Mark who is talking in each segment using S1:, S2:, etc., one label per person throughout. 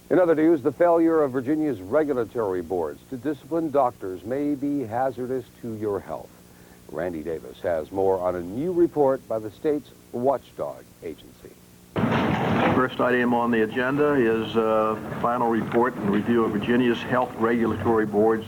S1: In other news, the failure of Virginia's regulatory boards to discipline doctors may be hazardous to your health. Randy Davis has more on a new report by the state's watchdog agency.
S2: First item on the agenda is a final report and review of Virginia's health regulatory boards.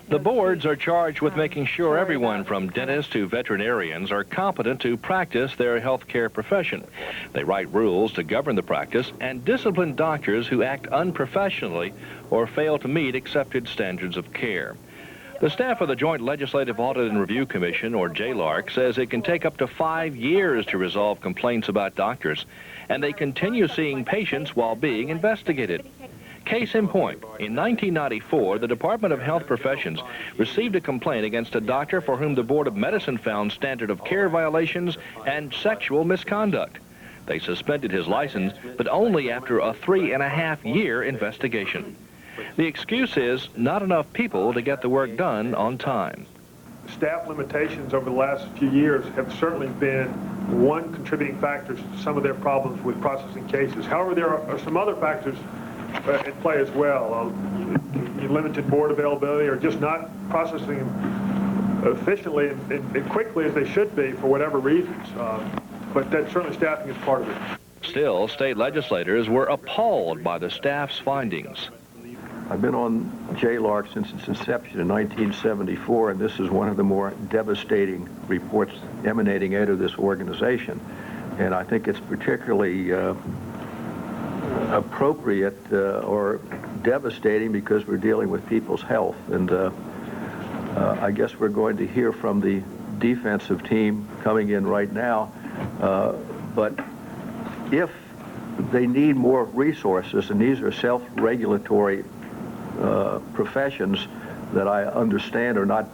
S3: The boards are charged with making sure everyone from dentists to veterinarians are competent to practice their health care profession. They write rules to govern the practice and discipline doctors who act unprofessionally or fail to meet accepted standards of care. The staff of the Joint Legislative Audit and Review Commission, or JLARC, says it can take up to 5 years to resolve complaints about doctors, and they continue seeing patients while being investigated. Case in point, in 1994, the Department of Health Professions received a complaint against a doctor for whom the Board of Medicine found standard of care violations and sexual misconduct. They suspended his license, but only after a 3.5-year investigation. The excuse is not enough people to get the work done on time.
S4: Staff limitations over the last few years have certainly been one contributing factor to some of their problems with processing cases. However, there are some other factors in play as well. Limited board availability, or just not processing them efficiently and quickly as they should be for whatever reasons. But that certainly staffing is part of it.
S3: Still, state legislators were appalled by the staff's findings.
S2: I've been on JLARC since its inception in 1974, and this is one of the more devastating reports emanating out of this organization. And I think it's particularly appropriate or devastating because we're dealing with people's health. And I guess we're going to hear from the defensive team coming in right now. But if they need more resources, and these are self-regulatory professions that I understand are not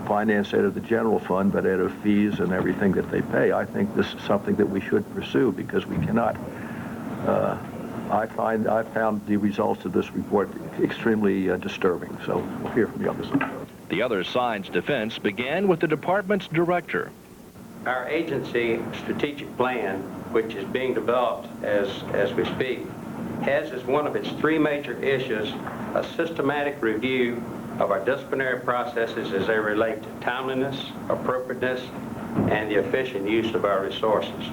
S2: financed out of the general fund, but out of fees and everything that they pay, I think this is something that we should pursue, because we cannot. I found the results of this report extremely disturbing. So we'll hear from the other side.
S3: The other side's defense began with the department's director.
S5: Our agency strategic plan, which is being developed as we speak, has as one of its 3 major issues a systematic review of our disciplinary processes as they relate to timeliness, appropriateness, and the efficient use of our resources.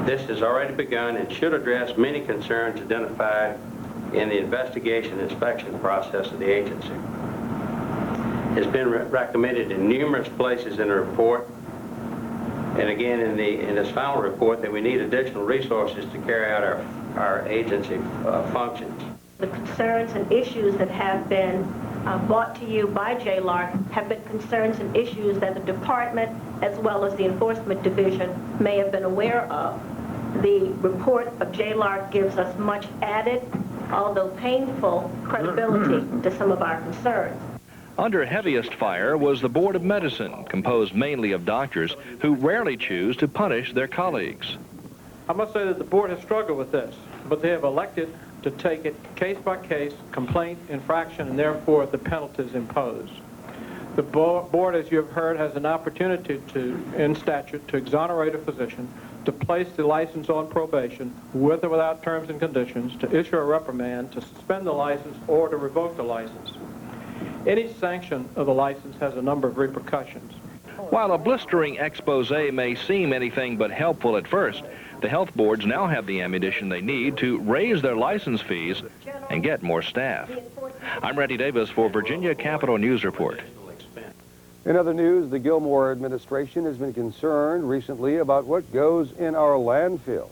S5: This has already begun and should address many concerns identified in the investigation and inspection process of the agency. It's been recommended in numerous places in the report, and again in this final report, that we need additional resources to carry out our agency functions.
S6: The concerns and issues that have been brought to you by JLARC have been concerns and issues that the department, as well as the enforcement division, may have been aware of. The report of JLARC gives us much added, although painful, credibility to some of our concerns.
S3: Under heaviest fire was the Board of Medicine, composed mainly of doctors who rarely choose to punish their colleagues.
S7: I must say that the board has struggled with this, but they have elected to take it case by case, complaint, infraction, and therefore the penalties imposed. The board, as you have heard, has an opportunity in statute, to exonerate a physician, to place the license on probation, with or without terms and conditions, to issue a reprimand, to suspend the license, or to revoke the license. Any sanction of the license has a number of repercussions.
S3: While a blistering expose may seem anything but helpful at first, the health boards now have the ammunition they need to raise their license fees and get more staff. I'm Randy Davis for Virginia Capitol News Report.
S1: In other news, the Gilmore administration has been concerned recently about what goes in our landfills.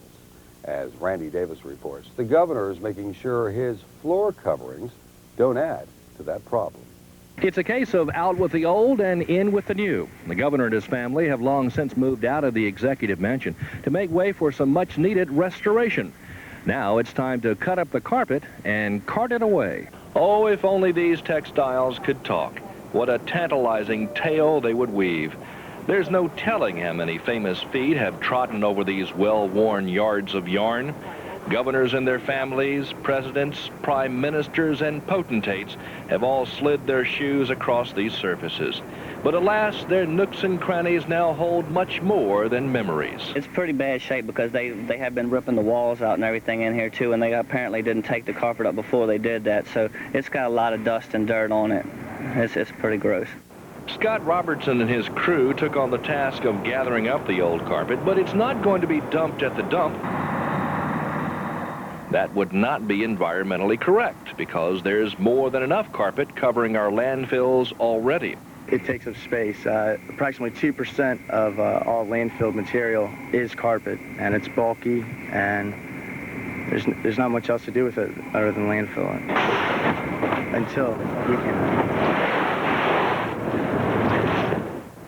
S1: As Randy Davis reports, the governor is making sure his floor coverings don't add to that problem.
S8: It's a case of out with the old and in with the new. The governor and his family have long since moved out of the executive mansion to make way for some much-needed restoration. Now it's time to cut up the carpet and cart it away.
S3: Oh, if only these textiles could talk. What a tantalizing tale they would weave. There's no telling how many famous feet have trodden over these well-worn yards of yarn. Governors and their families, presidents, prime ministers, and potentates have all slid their shoes across these surfaces. But alas, their nooks and crannies now hold much more than memories.
S9: It's pretty bad shape because they have been ripping the walls out and everything in here too, and they apparently didn't take the carpet up before they did that, so it's got a lot of dust and dirt on it. It's pretty gross.
S3: Scott Robertson and his crew took on the task of gathering up the old carpet, but it's not going to be dumped at the dump. That would not be environmentally correct because there's more than enough carpet covering our landfills already.
S10: It takes up space. Approximately 2% of all landfill material is carpet, and it's bulky, and there's not much else to do with it other than landfill it until we can.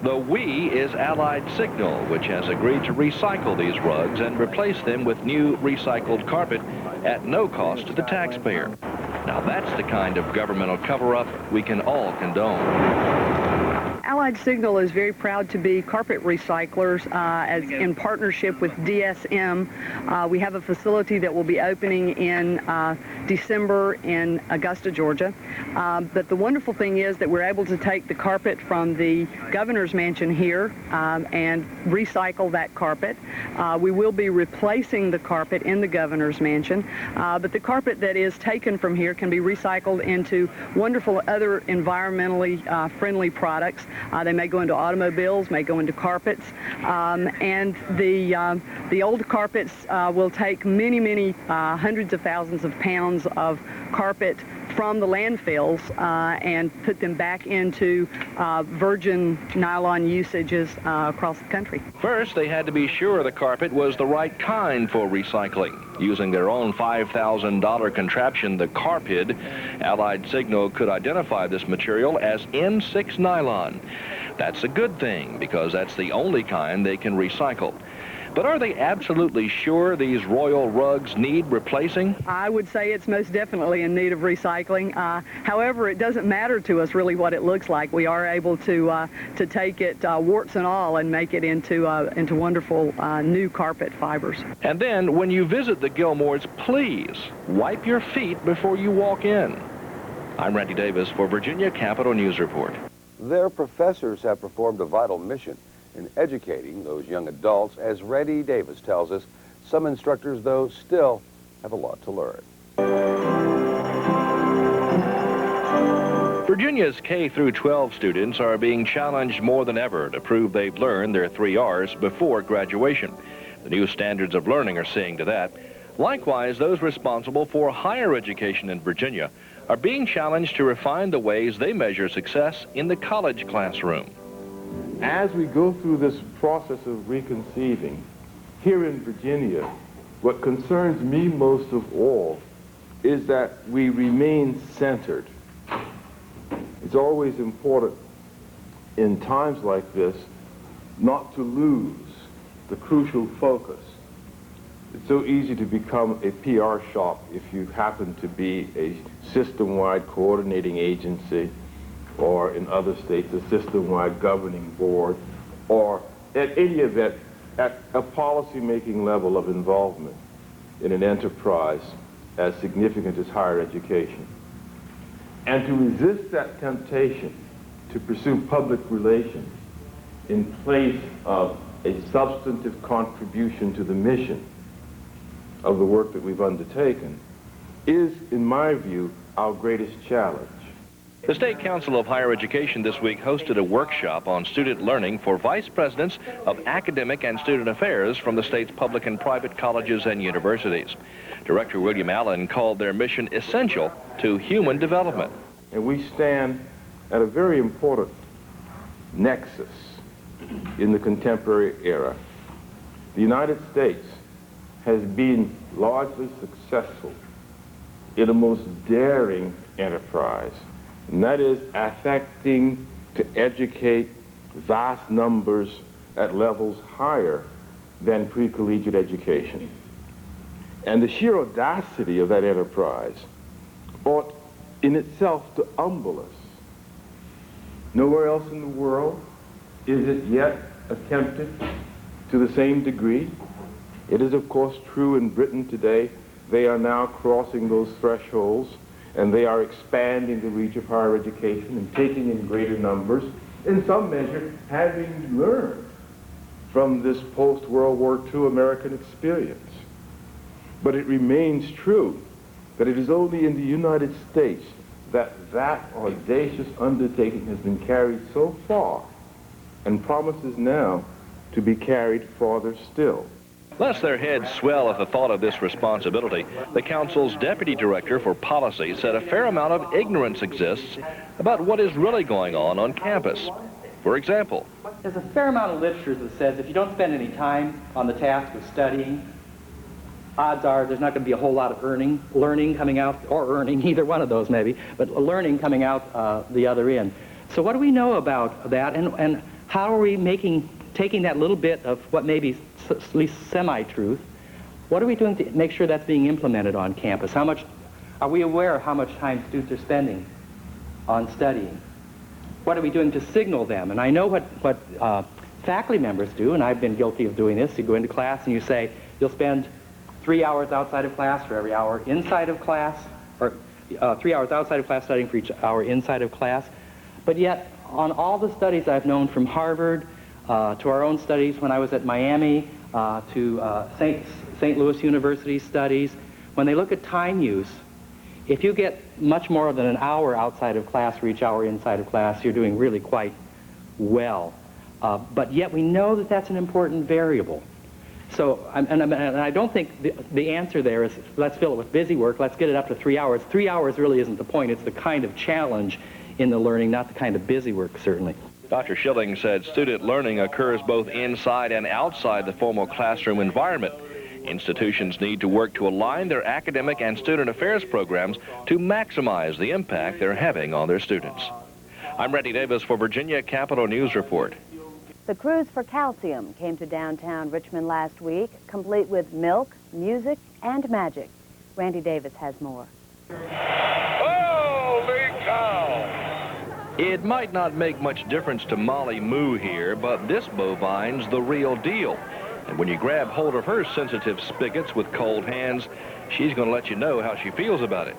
S3: The we is Allied Signal, which has agreed to recycle these rugs and replace them with new recycled carpet at no cost to the taxpayer. Now that's the kind of governmental cover-up we can all condone.
S11: Allied Signal is very proud to be carpet recyclers as in partnership with DSM. We have a facility that will be opening in December in Augusta, Georgia. But the wonderful thing is that we're able to take the carpet from the governor's mansion here and recycle that carpet. We will be replacing the carpet in the governor's mansion, but the carpet that is taken from here can be recycled into wonderful other environmentally friendly products. They may go into automobiles, may go into carpets, and the old carpets will take many hundreds of thousands of pounds of carpet from the landfills and put them back into virgin nylon usages across the country.
S3: First, they had to be sure the carpet was the right kind for recycling. Using their own $5,000 contraption, the Carpid, Allied Signal could identify this material as N6 nylon. That's a good thing because that's the only kind they can recycle. But are they absolutely sure these royal rugs need replacing?
S11: I would say it's most definitely in need of recycling. However, it doesn't matter to us really what it looks like. We are able to take it warts and all and make it into wonderful new carpet fibers.
S3: And then when you visit the Gilmores, please wipe your feet before you walk in. I'm Randy Davis for Virginia Capitol News Report.
S1: Their professors have performed a vital mission in educating those young adults. As Randy Davis tells us, some instructors, though, still have a lot to learn.
S3: Virginia's K through 12 students are being challenged more than ever to prove they've learned their 3 R's before graduation. The new standards of learning are seeing to that. Likewise, those responsible for higher education in Virginia are being challenged to refine the ways they measure success in the college classroom.
S12: As we go through this process of reconceiving, here in Virginia, what concerns me most of all is that we remain centered. It's always important in times like this not to lose the crucial focus. It's so easy to become a PR shop if you happen to be a system-wide coordinating agency, or in other states, a system-wide governing board, or at any event, at a policy-making level of involvement in an enterprise as significant as higher education. And to resist that temptation to pursue public relations in place of a substantive contribution to the mission of the work that we've undertaken is, in my view, our greatest challenge.
S3: The State Council of Higher Education this week hosted a workshop on student learning for vice presidents of academic and student affairs from the state's public and private colleges and universities. Director William Allen called their mission essential to human development.
S12: And we stand at a very important nexus in the contemporary era. The United States has been largely successful in a most daring enterprise, and that is affecting to educate vast numbers at levels higher than pre-collegiate education. And the sheer audacity of that enterprise ought in itself to humble us. Nowhere else in the world is it yet attempted to the same degree. It is, of course, true in Britain today, they are now crossing those thresholds, and they are expanding the reach of higher education and taking in greater numbers, in some measure, having learned from this post-World War II American experience. But it remains true that it is only in the United States that audacious undertaking has been carried so far and promises now to be carried farther still.
S3: Lest their heads swell at the thought of this responsibility, the Council's Deputy Director for Policy said a fair amount of ignorance exists about what is really going on campus. For example,
S13: there's a fair amount of literature that says if you don't spend any time on the task of studying, odds are there's not going to be a whole lot of learning coming out, or earning, either one of those maybe, but learning coming out the other end. So what do we know about that, and how are we taking that little bit of what may be at least semi-truth, what are we doing to make sure that's being implemented on campus? How much, are we aware of how much time students are spending on studying? What are we doing to signal them? And I know what faculty members do, and I've been guilty of doing this. You go into class and you say, you'll spend 3 hours outside of class for every hour inside of class, or 3 hours outside of class studying for each hour inside of class. But yet, on all the studies I've known from Harvard, to our own studies when I was at Miami, to St. Louis University studies, when they look at time use, if you get much more than an hour outside of class for each hour inside of class, you're doing really quite well. But yet we know that that's an important variable. So, and I don't think the answer there is, let's fill it with busy work, let's get it up to 3 hours. 3 hours really isn't the point. It's the kind of challenge in the learning, not the kind of busy work, certainly.
S3: Dr. Schilling said student learning occurs both inside and outside the formal classroom environment. Institutions need to work to align their academic and student affairs programs to maximize the impact they're having on their students. I'm Randy Davis for Virginia Capitol News Report.
S14: The Cruise for Calcium came to downtown Richmond last week, complete with milk, music, and magic. Randy Davis has more.
S3: Holy cow! It might not make much difference to Molly Moo here, but this bovine's the real deal. And when you grab hold of her sensitive spigots with cold hands, she's going to let you know how she feels about it.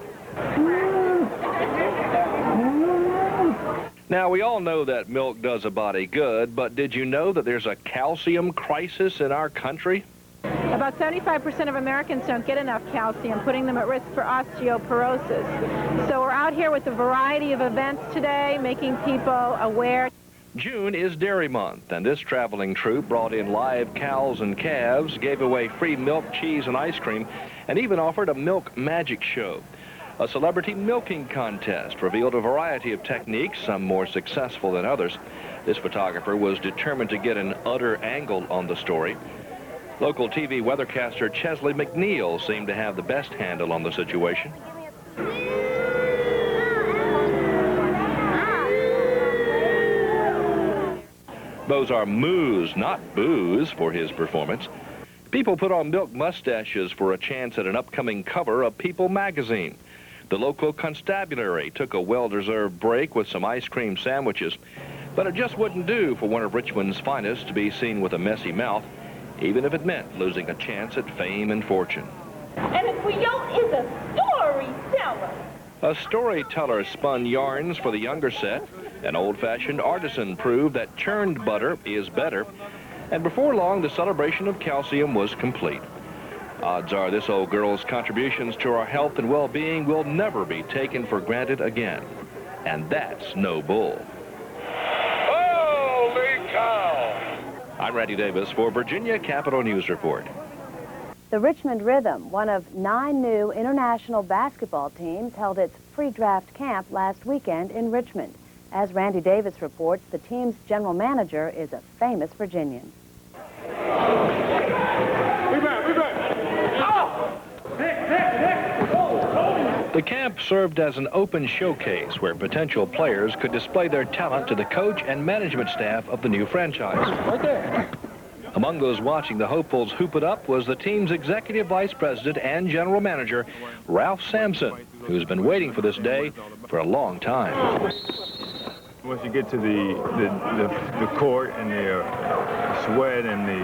S3: Now, we all know that milk does a body good, but did you know that there's a calcium crisis in our country?
S15: About 75% of Americans don't get enough calcium, putting them at risk for osteoporosis. So we're out here with a variety of events today, making people aware.
S3: June is Dairy Month, and this traveling troupe brought in live cows and calves, gave away free milk, cheese, and ice cream, and even offered a milk magic show. A celebrity milking contest revealed a variety of techniques, some more successful than others. This photographer was determined to get an udder angle on the story. Local TV weathercaster Chesley McNeil seemed to have the best handle on the situation. Those are moos, not boos, for his performance. People put on milk mustaches for a chance at an upcoming cover of People magazine. The local constabulary took a well-deserved break with some ice cream sandwiches, but it just wouldn't do for one of Richmond's finest to be seen with a messy mouth, even if it meant losing a chance at fame and fortune.
S16: And a Creole is a storyteller.
S3: A storyteller spun yarns for the younger set. An old-fashioned artisan proved that churned butter is better. And before long, the celebration of calcium was complete. Odds are this old girl's contributions to our health and well-being will never be taken for granted again. And that's no bull. Holy cow! I'm Randy Davis for Virginia Capitol News Report.
S14: The Richmond Rhythm, one of 9 new international basketball teams, held its pre-draft camp last weekend in Richmond. As Randy Davis reports, the team's general manager is a famous Virginian.
S3: The camp served as an open showcase where potential players could display their talent to the coach and management staff of the new franchise. Right there. Among those watching the hopefuls hoop it up was the team's executive vice president and general manager, Ralph Sampson, who's been waiting for this day for a long time.
S17: once you get to the court and the sweat and the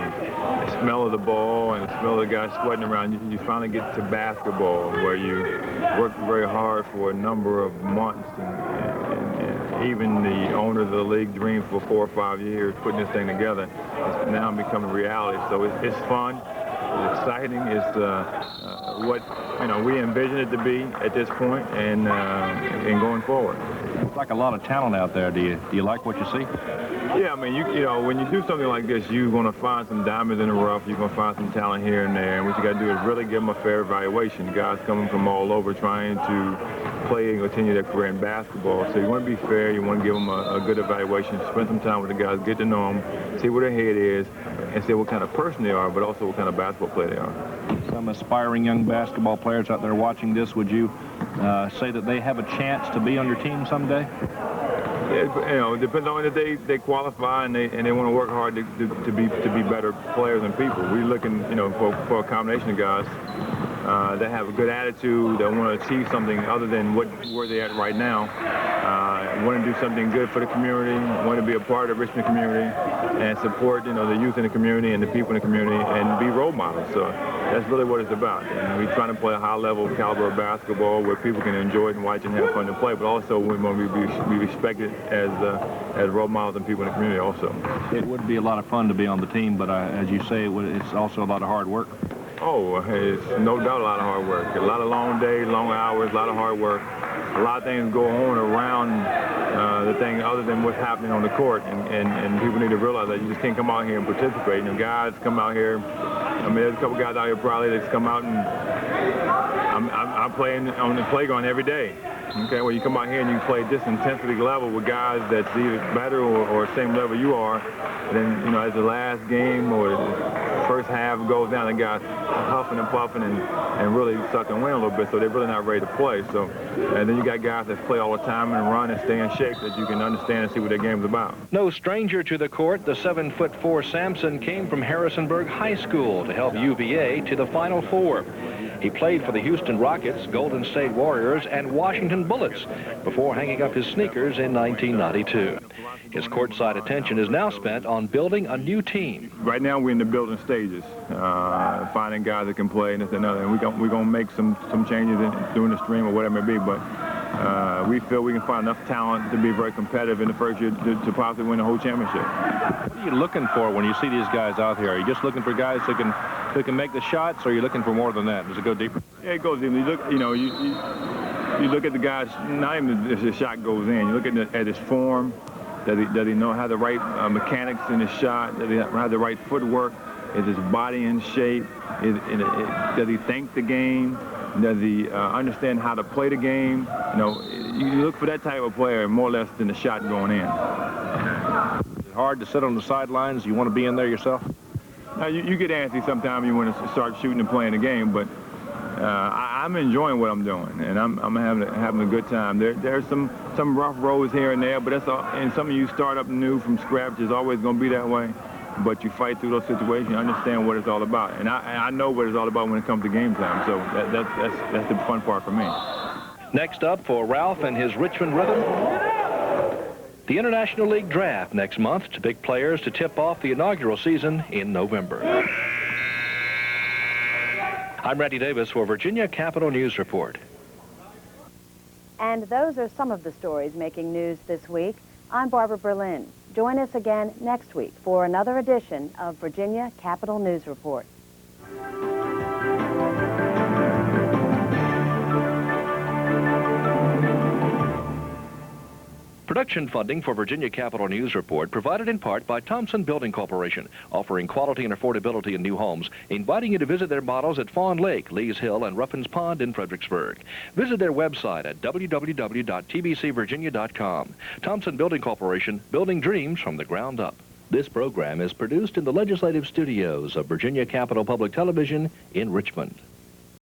S17: smell of the ball and the smell of the guys sweating around, you finally get to basketball, where you work very hard for a number of months, and even the owner of the league dreamed for 4 or 5 years putting this thing together. It's now becoming reality. So it's fun. It's exciting. It's what we envision it to be at this point, and going forward.
S8: It's like a lot of talent out there. Do you like what you see?
S17: Yeah, I mean, when you do something like this, you're going to find some diamonds in the rough. You're going to find some talent here and there. And what you got to do is really give them a fair evaluation. Guys coming from all over trying to play and continue their career in basketball. So you want to be fair. You want to give them a good evaluation. Spend some time with the guys, get to know them, see where their head is, and see what kind of person they are, but also what kind of basketball player they are.
S8: Some aspiring young basketball players out there watching this, would you say that they have a chance to be on your team someday?
S17: Yeah, it depends on if they qualify and they want to work hard to be better players and people. We're looking, for a combination of guys that have a good attitude, that want to achieve something other than where they're at right now. Want to do something good for the community, want to be a part of the Richmond community, and support, the youth in the community and the people in the community, and be role models. So that's really what it's about. And we're trying to play a high-level caliber of basketball where people can enjoy it and watch and have fun to play, but also we want to be respected as role models and people in the community also.
S8: It would be a lot of fun to be on the team, but as you say, it's also a lot of hard work.
S17: Oh, it's no doubt a lot of hard work. A lot of long days, long hours, a lot of hard work. A lot of things go on around the thing other than what's happening on the court, and people need to realize that you just can't come out here and participate. And guys come out here, there's a couple guys out here probably that come out, and I'm playing on the playground every day. Okay, well, you come out here and you play this intensity level with guys that's either better or same level you are, then, as the last game or the first half goes down, the guys huffing and puffing and really suck and win a little bit, so they're really not ready to play. So, and then you got guys that play all the time and run and stay in shape that you can understand and see what their game's about.
S3: No stranger to the court, the 7'4" Sampson came from Harrisonburg High School to help UVA to the Final Four. He played for the Houston Rockets, Golden State Warriors, and Washington Bullets before hanging up his sneakers in 1992. His courtside attention is now spent on building a new team.
S17: Right now we're in the building stages, finding guys that can play and this and another. And we're going to make some changes during the stream or whatever it may be. But we feel we can find enough talent to be very competitive in the first year to possibly win the whole championship.
S8: What are you looking for when you see these guys out here? Are you just looking for guys who can make the shots, or are you looking for more than that? Does it go deeper?
S17: Yeah, it goes deeper. You look, you look at the guys, not even if the shot goes in. You look at his form. Does he know how the right mechanics in his shot? Does he have the right footwork? Is his body in shape? Does he think the game? Does he understand how to play the game? You look for that type of player more or less than the shot going in.
S8: Is it hard to sit on the sidelines? You want to be in there yourself?
S17: Now, you get antsy sometimes. You want to start shooting and playing the game, but I'm enjoying what I'm doing, and I'm having a good time. There's some rough roads here and there, but that's all. And some of you start up new from scratch. It's always going to be that way. But you fight through those situations. You understand what it's all about, and I know what it's all about when it comes to game time. So that's the fun part for me.
S3: Next up for Ralph and his Richmond Rhythm, the International League Draft next month to pick players to tip off the inaugural season in November. I'm Randy Davis for Virginia Capital News Report.
S14: And those are some of the stories making news this week. I'm Barbara Berlin. Join us again next week for another edition of Virginia Capital News Report.
S3: Production funding for Virginia Capital News Report provided in part by Thompson Building Corporation, offering quality and affordability in new homes, inviting you to visit their models at Fawn Lake, Lees Hill, and Ruffins Pond in Fredericksburg. Visit their website at www.tbcvirginia.com. Thompson Building Corporation, building dreams from the ground up. This program is produced in the legislative studios of Virginia Capital Public Television in Richmond.